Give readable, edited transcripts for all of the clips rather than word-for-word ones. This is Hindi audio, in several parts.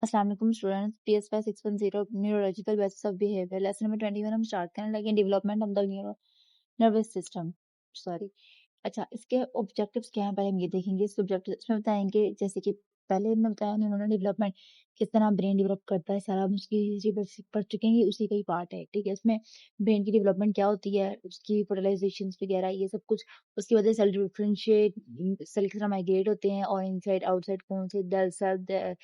अस्सलाम वालेकुम students, PSY 610 neurological basis of behaviour lesson number 21 हम स्टार्ट करने लगे development of the nervous system. Sorry. अच्छा, इसके ऑब्जेक्टिव्स क्या हैं पहले हम ये देखेंगे। इसके ऑब्जेक्टिव इसमें बताएंगे जैसे कि पहले हमने बताया उन्होंने डेवलपमेंट किस तरह ब्रेन डेवलप करता है, सारा हम उसकी हिस्ट्री पढ़ चुके हैं, ये उसी का ही पार्ट है। ठीक है, इसमें ब्रेन की डेवलपमेंट क्या होती है, उसकी फर्टिलाइजेशन वगैरह ये सब कुछ, उसकी वजह से सेल डिफरेंशिएट सेल किस तरह माइग्रेट होते हैं और इनसाइड आउटसाइड कौन से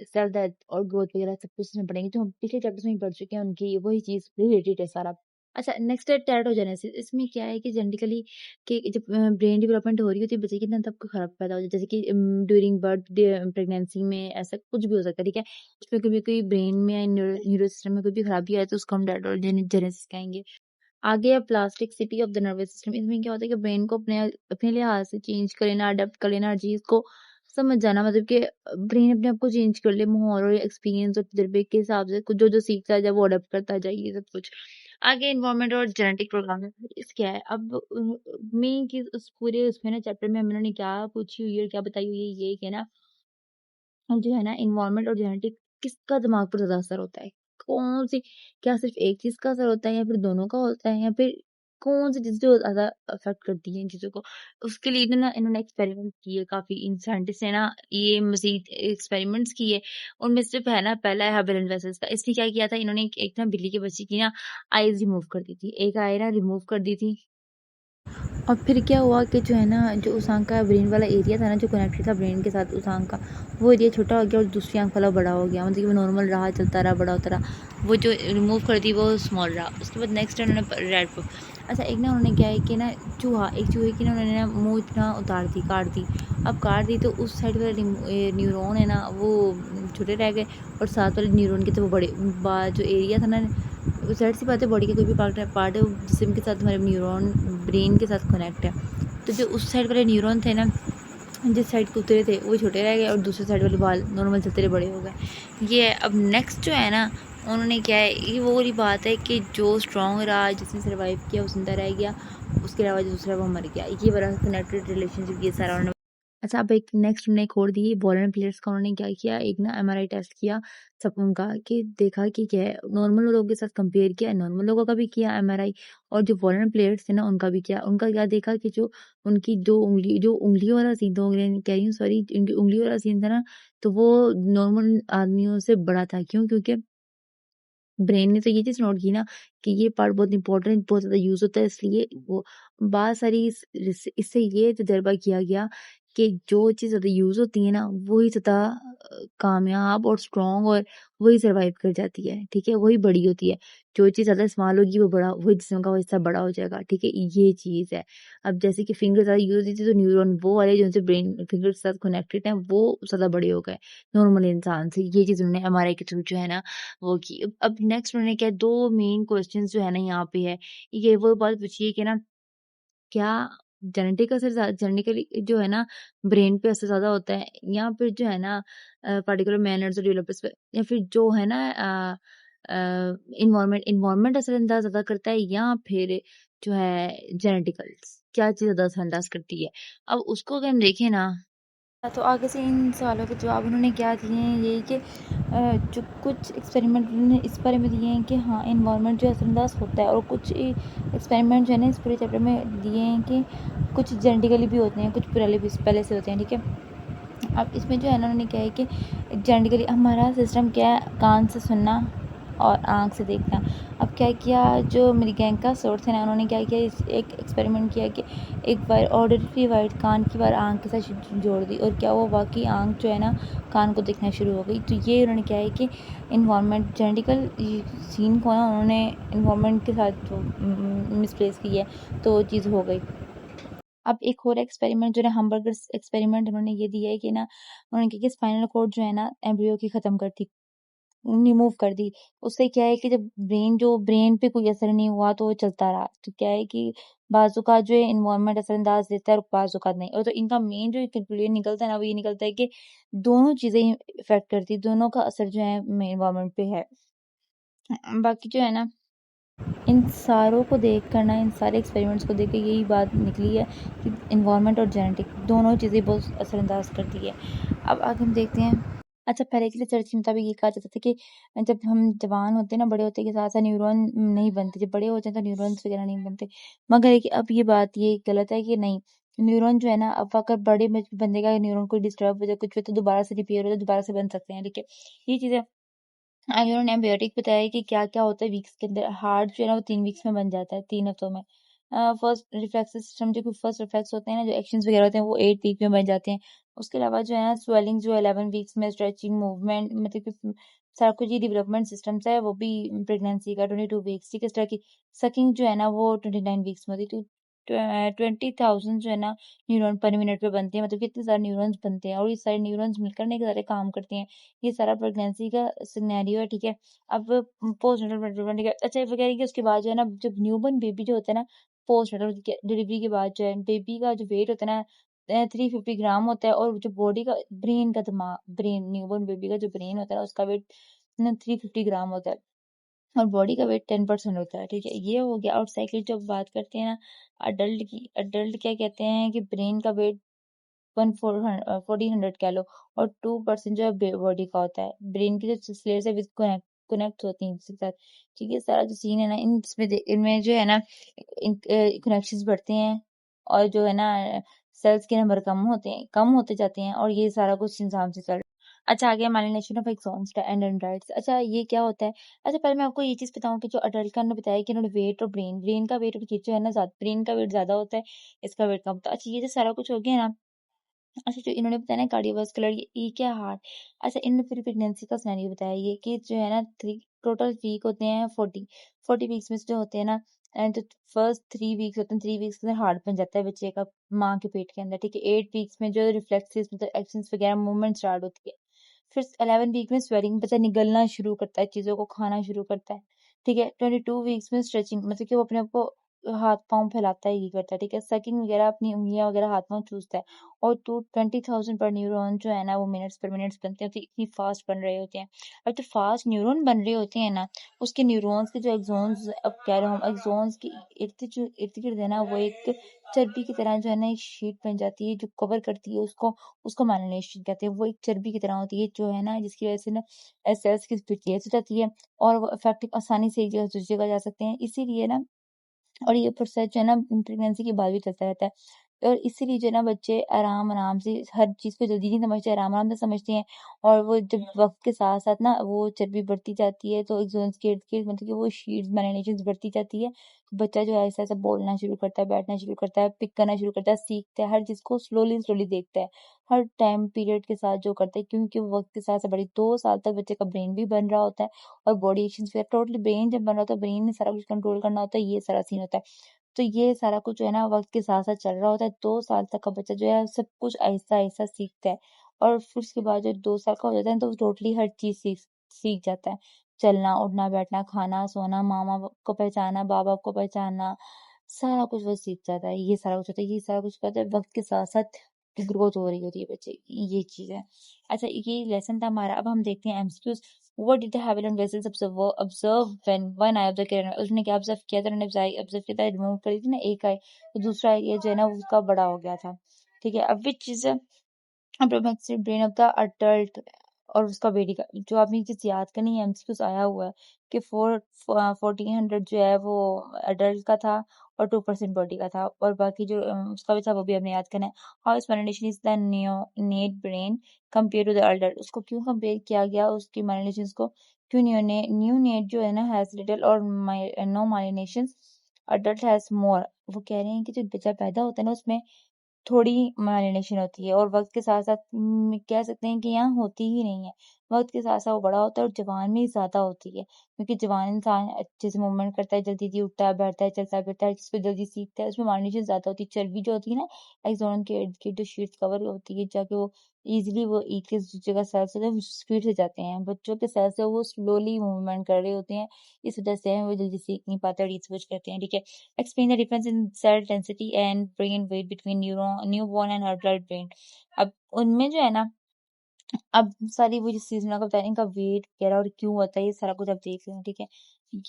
सेल दैट और ग्रोथ वगैरह सब कुछ इसमें पढ़ेंगे, जो हम पिछले चैप्टर्स में ही पढ़ चुके हैं, उनकी वही चीज रिलेटेड है सारा। अच्छा, नेक्स्ट है टेराटोजेनेसिस। इसमें क्या है कि जेनेटिकली कि जब ब्रेन डेवलपमेंट हो रही होती है बच्चे की ना, तब को खराब पैदा हो जाता है, जैसे कि ड्यूरिंग बर्थ, प्रेगनेंसी में ऐसा कुछ भी हो सकता है। ठीक है, उसमें कभी कोई ब्रेन में या न्यूरो सिस्टम में कोई भी खराबी आए तो उसको हम टेराटोजेनेसिस कहेंगे। आगे है plasticity of the nervous system. इसमें क्या होता है कि ब्रेन को अपने अपने लिहाज से चेंज कर लेना, अडेप्ट कर लेना, हर चीज को समझ जाना, मतलब कि ब्रेन अपने आप को चेंज कर ले माहौल और एक्सपीरियंस और तजुर्बे के हिसाब से कुछ जो जो सीखता है जब वो अडेप्ट करता जाए, ये सब कुछ। आगे इन्वायरमेंट और जेनेटिक प्रोग्राम इस क्या है। अब मेन चीज उस पूरे उसमें ना चैप्टर में उन्होंने क्या पूछी हुई है और क्या बताई हुई है, ये कि ना जो है ना इन्वायरमेंट और जेनेटिक किसका दिमाग पर ज़्यादा असर होता है? कौन सी, क्या सिर्फ़ एक चीज़ का असर होता है या फिर दोनों का होता है या फिर कौन-सी चीज़ जो ज़्यादा अफ़ेक्ट करती है इन चीज़ों को? उसके लिए ना इन्होंने एक्सपेरिमेंट किए काफ़ी, इन साइंटिस्ट ने ना ये मज़ीद एक्सपेरिमेंट्स किए। उनमें सिर्फ़ है ना पहला है हबल एंड वेसल्स का। इसने क्या किया था, इन्होंने एक ना बिल्ली के बच्चे की ना आइज़ रिमूव कर दी थी। एक आई ना रिमूव कर दी थी और फिर क्या हुआ कि जो है ना, जो उस आँख का ब्रेन वाला एरिया था ना, जो कनेक्टेड था ब्रेन के साथ उस आँख का, वो एरिया छोटा हो गया और दूसरी आँख वाला बड़ा हो गया। मतलब कि वो नॉर्मल रहा, चलता रहा, बड़ा होता रहा। वो जो रिमूव कर दी वो स्मॉल रहा। उसके बाद नेक्स्ट उन्होंने रेड को, अच्छा एक ना उन्होंने क्या है कि ना चूहा, एक चूहे की ना उन्होंने ना मूंछ ना उतार दी, काट दी। अब काट दी तो उस साइड वाले न्यूरॉन है ना वो छोटे रह गए और साथ वाले न्यूरॉन के तो वो बड़े, जो एरिया था ना, ज़ाहिर सी बात है बॉडी का कोई भी पार्ट है वो जिस्म के साथ, हमारे न्यूरॉन ब्रेन के साथ कनेक्ट है। तो जो उस साइड वाले न्यूरॉन थे ना, जिस साइड को उतरे थे वो छोटे रह गए और दूसरे साइड वाले बाल नॉर्मल चलते रहे, बड़े हो गए। ये है। अब नेक्स्ट जो है ना, उन्होंने क्या है, ये वो वाली बात है कि जो स्ट्रॉन्ग रहा, जिसने सर्वाइव किया वो जिंदा रह गया, उसके अलावा जो दूसरा वो मर गया। ये बड़ा कनेक्टेड रिलेशनशिप ये सारा उन्होंने। अच्छा, अब एक नेक्स्ट उन्होंने एक और दी बॉलर प्लेयर्स का। उन्होंने क्या किया, एक ना एमआरआई टेस्ट किया सब उनका, कि देखा कि क्या है, नॉर्मल लोगों के साथ कंपेयर किया, नॉर्मल लोगों का भी किया एमआरआई और जो बॉलर प्लेयर्स थे ना उनका भी किया। उनका क्या देखा कि जो उनकी जो उंगलियों वाला सीन था, उंगलियां कह रही हूँ सॉरी, उनकी उंगलियों वाला सीन था ना, तो वो नॉर्मल आदमियों से बड़ा था। क्यों? क्योंकि ब्रेन ने तो ये चीज़ नोट की ना कि ये पार्ट बहुत इंपॉर्टेंट, बहुत ज़्यादा यूज़ होता है, इसलिए वो बहुत सारी इससे ये तजर्बा किया गया कि जो चीज़ ज़्यादा यूज़ होती है ना, वही ज़्यादा कामयाब और स्ट्रॉन्ग और वही सर्वाइव कर जाती है। ठीक है, वही बड़ी होती है। जो चीज़ ज़्यादा स्मॉल होगी वो बड़ा, वही जिस्म का वो हिस्सा बड़ा हो जाएगा। ठीक है, ये चीज़ है। अब जैसे कि फिंगर ज़्यादा यूज़ होती थी तो न्यूरॉन वो वाले जो उनसे ब्रेन फिंगर के साथ कनेक्टेड हैं वो ज़्यादा बड़े हो गए नॉर्मल इंसान से। ये चीज़ उन्होंने एमआरआई के थ्रू जो है ना वो की। अब नेक्स्ट उन्होंने क्या, 2 मेन क्वेश्चंस जो है ना यहाँ पे है। ये वो बात पूछी है कि ना, क्या जेनेटिक असर जेनेटिकली जो है ना ब्रेन पे असर ज़्यादा होता है या फिर जो है ना पार्टिकुलर मैनर्स और डेवलपर्स पे, या फिर जो है ना इन्वायरमेंट असरअंदाज ज़्यादा करता है या फिर जो है जेनेटिकल्स, क्या चीज़ ज़्यादा असरअंदाज करती है? अब उसको अगर हम देखें ना, तो आगे से इन सवालों के जवाब उन्होंने क्या दिए हैं, यही कि जो कुछ एक्सपेरिमेंट उन्होंने इस बारे में दिए हैं कि हाँ इन्वायरमेंट जो असरअंदाज होता है, और कुछ एक्सपेरिमेंट जो है ना इस पूरे चैप्टर में दिए हैं कि कुछ जेनेटिकली भी होते हैं, कुछ पहले से होते हैं। ठीक है, अब इसमें जो है ना उन्होंने क्या है कि जेनेटिकली हमारा सिस्टम क्या है, कान से सुनना और आँख से देखना। अब क्या किया, जो मेरी गैंग का सोर्स है ना, उन्होंने क्या किया, इस एक एक्सपेरिमेंट किया कि एक वायर, ऑर्डिनरी वायर कान की वायर आँख के साथ जोड़ दी और क्या हुआ, वाकई आँख जो है ना कान को देखना शुरू हो गई। तो ये उन्होंने क्या है कि इन्वायरमेंट जेनेटिकल सीन को ना उन्होंने इन्वायरमेंट के साथ जो मिसप्लेस की है तो चीज़ हो गई। अब एक और एक्सपेरिमेंट जो है हमबर्गर एक्सपेरिमेंट, उन्होंने ये दिया है कि ना, उन्होंने कहा कि स्पाइनल कॉर्ड जो है ना एम्ब्रियो की ख़त्म कर दी, रिमूव कर दी। उससे क्या है कि जब ब्रेन पे कोई असर नहीं हुआ तो वो चलता रहा। तो क्या है कि बाज़-औक़ात जो है एनवायरनमेंट असरअंदाज़ देता है और बाज़-औक़ात नहीं। और तो इनका मेन जो कंक्लूजन निकलता है ना, वो ये निकलता है कि दोनों चीज़ें इफ़ेक्ट करती हैं, दोनों का असर जो है एनवायरनमेंट पे है। बाकी जो है ना, इन सारों को देख कर ना, इन सारे एक्सपेरिमेंट्स को देख के यही बात निकली है कि एनवायरनमेंट और जेनेटिक दोनों चीज़ें बहुत असरअंदाज़ करती है। अब आगे हम देखते हैं अच्छा, पहले की रिसर्च के मुताबिक ये कहा जाता था कि जब हम जवान होते हैं ना, बड़े होते के साथ-साथ न्यूरॉन नहीं बनते। जब बड़े होते हैं तो न्यूरॉन्स वगैरह नहीं बनते। मगर है कि अब ये बात ये गलत है कि नहीं, न्यूरॉन जो है ना, अब अगर बड़े में बंदे का न्यूरॉन कोई डिस्टर्ब हो जाए, कुछ हो तो दोबारा से रिपेयर हो जाए, दोबारा से बन सकते हैं, ठीक है? ये चीज़ें इन्होंने एम्बियोटिक बताया कि क्या-क्या होता है वीक्स के अंदर। हार्ट जो है ना वो 3 वीक्स में बन जाता है, 3 हफ्तों में। फर्स्ट रिफ्लेक्स सिस्टम जो कि फर्स्ट रिफ्लेक्स होते हैं ना, जो एक्शंस वगैरह होते हैं वो 8 वीक में बन जाते हैं। उसके अलावा जो है ना स्वेलिंग जो 11 वीक्स में, स्ट्रेचिंग, मूवमेंट मतलब कि सारा कुछ ये डेवलपमेंट सिस्टम्स है वो भी प्रेगनेंसी का 22 वीक्स, ठीक है? इस तरह की सकिंग जो है ना वो 29 वीक्स में होती है। तो 20,000 जो है ना न्यूरॉन पर मिनट पे बनते हैं, मतलब कि इतने सारे न्यूरॉन्स बनते हैं और ये सारे न्यूरॉन्स मिलकर ना एक सारे काम करते हैं। ये सारा प्रेगनेंसी का सिनेरियो है, ठीक है? अब पोस्टनेटल डेवलपमेंट ठीक है। अच्छा ये कह रही है कि उसके बाद जो है ना, जब न्यूबॉर्न बेबी जो होता है ना, पोस्टनेटल डिलीवरी के बाद जो है बेबी का जो वेट होता है ना 350 ग्राम होता है, और जो बॉडी का ब्रेन का दिमाग ब्रेन न्यूबॉर्न बेबी का जो ब्रेन होता है ना उसका वेट ना 350 ग्राम होता है, और बॉडी का वेट 10% होता है, ठीक है? ये हो गया। और साइकिल जब बात करते हैं ना अडल्ट की, अडल्ट क्या कहते हैं कि ब्रेन का वेट 1400 कह लो, और 2% जो है बॉडी का होता है। ब्रेन की जो स्लेट्स है कनेक्ट कनेक्ट होती हैं इसके साथ, ठीक है? सारा जो सीन है ना इनमें जो है ना कनेक्शंस बढ़ते हैं, और जो है ना सेल्स के नंबर कम होते जाते हैं, और ये सारा कुछ इंसान से चल। अच्छा, आगे myelination of axons and dendrites. अच्छा, ये क्या होता है? अच्छा, पहले मैं आपको ये चीज़ बताऊँ कि जो अडल्ट का उन्होंने बताया कि उन्होंने वेट और ब्रेन का वेट और ये जो है ना ब्रेन का वेट ज़्यादा होता है, इसका वेट कम होता है। अच्छा, ये जो सारा कुछ हो गया ना, अच्छा जो इन्होंने बताया ना कार्डियोवास्कुलर, ये क्या हार्ट। अच्छा, इन्होंने फिर प्रेगनेंसी का सिनेरियो बताया ये कि जो है ना थ्री टोटल वीक होते हैं 40 वीक्स में से जो होते हैं ना, एंड जो फर्स्ट 3 वीक्स होते हैं, 3 वीक्स के अंदर हार्ट बन जाता है बच्चे का माँ के पेट के अंदर, ठीक है? 8 वीक्स में जो रिफ्लेक्सेस मतलब एक्शंस वगैरह मूवमेंट स्टार्ट होती है। फिर 11 वीक में स्वेलिंग बच्चा निगलना शुरू करता है, चीज़ों को खाना शुरू करता है, ठीक है? 22 वीक्स में स्ट्रेचिंग मतलब कि वो अपने आप को हाथ-पाँव फैलाता है, ये करता है, ठीक है? सकिंग वगैरह अपनी उँगलियाँ वगैरह हाथ-पाँव चूसता है, और 20,000 पर न्यूरॉन जो है ना वो मिनट्स पर मिनट्स बनते हैं, तो इतनी फास्ट बन रहे होते हैं। अब जो फास्ट न्यूरॉन बन रहे होते हैं ना, उसके न्यूरॉन्स के जो एक्सॉन्स अब कह रहे हो हम, एक्सॉन्स के इर्द-गिर्द है ना वो एक चर्बी की तरह जो है ना एक शीट बन जाती है जो कवर करती है उसको, उसको मेलानाइजेशन कहते हैं। वो एक चर्बी की तरह होती है जो है ना जिसकी वज़ह से ना सेल्स की स्पीड तेज़ हो जाती है, और वो इफेक्टिव आसानी से एक जगह से दूसरी जगह जा सकते हैं। इसीलिए ना, और ये प्रोसेस जो है ना प्रेगनेंसी के बाद भी चलता रहता है, और इसीलिए जो है ना बच्चे आराम-आराम से हर चीज़ को जल्दी नहीं समझते, आराम-आराम से समझते हैं, और वो जब वक़्त के साथ-साथ ना वो चर्बी बढ़ती जाती है तो एक्सॉन्स के इर्द-गिर्द मतलब कि वो शीट्स मेलानाइजेशंस बढ़ती जाती है। तो बच्चा जो है ऐसा-ऐसा बोलना शुरू करता है, बैठना शुरू करता है, पिक करना शुरू करता है, सीखता है, हर चीज़ को स्लोली-स्लोली देखता है। हर टाइम पीरियड के साथ जो करता है, क्योंकि वो वक़्त के साथ-साथ बड़ी 2 साल तक बच्चे का ब्रेन भी बन रहा होता है, और बॉडी एक्शंस वगैरह टोटली ब्रेन जब बन रहा होता है, ब्रेन ने सारा कुछ कंट्रोल करना होता है, ये सारा सीन होता है। तो ये सारा कुछ जो है ना वक़्त के साथ-साथ चल रहा होता है। 2 साल तक का बच्चा जो है सब कुछ आहिस्ता-आहिस्ता सीखता है, और फिर उसके बाद जब 2 साल का हो जाता है तो टोटली हर चीज़ सीख सीख जाता है। चलना, उठना, बैठना, खाना, सोना, मामा को पहचानना, बाबा को पहचानना, सारा कुछ वो सीख जाता है। ये सारा कुछ होता है, ये सारा कुछ कहते हैं वक़्त के साथ-साथ ग्रोथ हो रही होती है बच्चे की, ये चीज़ है। अच्छा, ये लेसन था हमारा। अब हम देखते हैं MCQs. What did the Havilland vessels observe when one eye of the Karen, उसने क्या ऑब्जर्व किया था? उन्होंने ऑब्जर्व किया था, रिमूव करी थी ना एक आई, तो दूसरा आई जो है ना उसका बड़ा हो गया था, ठीक है? अब which is apoplectic brain of the adult, और उसका बेटी का जो आपने ये चीज़ याद करनी है, एमसीक्यूज़ आया हुआ है कि 1400 जो है वो अडल्ट का था, और 2% बॉडी का था, और बाकी जो उसका भी था वो भी हमने याद करना है। How myelination is the neonate brain compare to the adult, उसको क्यों कंपेयर किया गया उसकी माइलिनेशंस को? क्यों न्यूनेट जो है ना हैज लिटिल और नो माइलिनेशंस, अडल्ट हैज मोर। वो कह रहे हैं कि जो बच्चा पैदा होता है ना उसमें थोड़ी माइलिनेशन होती है, और वक़्त के साथ-साथ कह सकते हैं कि यहाँ होती ही नहीं है। वक़्त के साथ-साथ वो बड़ा होता है, और जवान में ज़्यादा होती है, क्योंकि जवान इंसान अच्छे से मूवमेंट करता है, जल्दी-जल्दी उठता है, बैठता है, चलता-फिरता है, जिसको जल्दी सीखता है, उसमें माइलिनेशन ज़्यादा होती है। चर्बी जो होती है ना, एक्सोन के इर्द-गिर्द जो शीट्स कवर होती है, जाके वो ईज़िली वो एक से दूसरी जगह सेल्स होते हैं, वो स्पीड से जाते हैं। बच्चों के सेल्स है वो स्लोली मूवमेंट कर रहे होते हैं, इस वजह से वो जल्दी सीख नहीं पाते और ये सब कुछ करते हैं, ठीक है? Explain the difference in cell density and brain weight between newborn and adult brain. अब उनमें जो है ना अब सारी वो जो सीजन का बता रहे हैं, इनका वेट वगैरह और क्यों होता है, ये सारा कुछ आप देख लेना, ठीक है।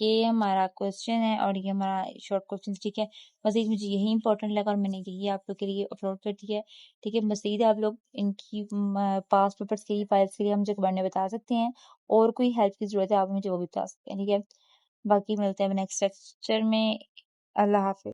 ये हमारा क्वेश्चन है और ये हमारा शॉर्ट क्वेश्चन, ठीक है। मजीद मुझे यही इंपॉर्टेंट लगा और मैंने यही आप लोग के लिए अपलोड कर दिया है, ठीक है। मजीद आप लोग इनकी पास पेपर्स के लिए फाइल्स के लिए मुझे कमेंट में बता सकते हैं, और कोई हेल्प की जरूरत है आप मुझे वो भी बता सकते हैं, ठीक है। बाकी मिलते हैं नेक्स्ट लेक्चर में। अल्लाह हाफिज।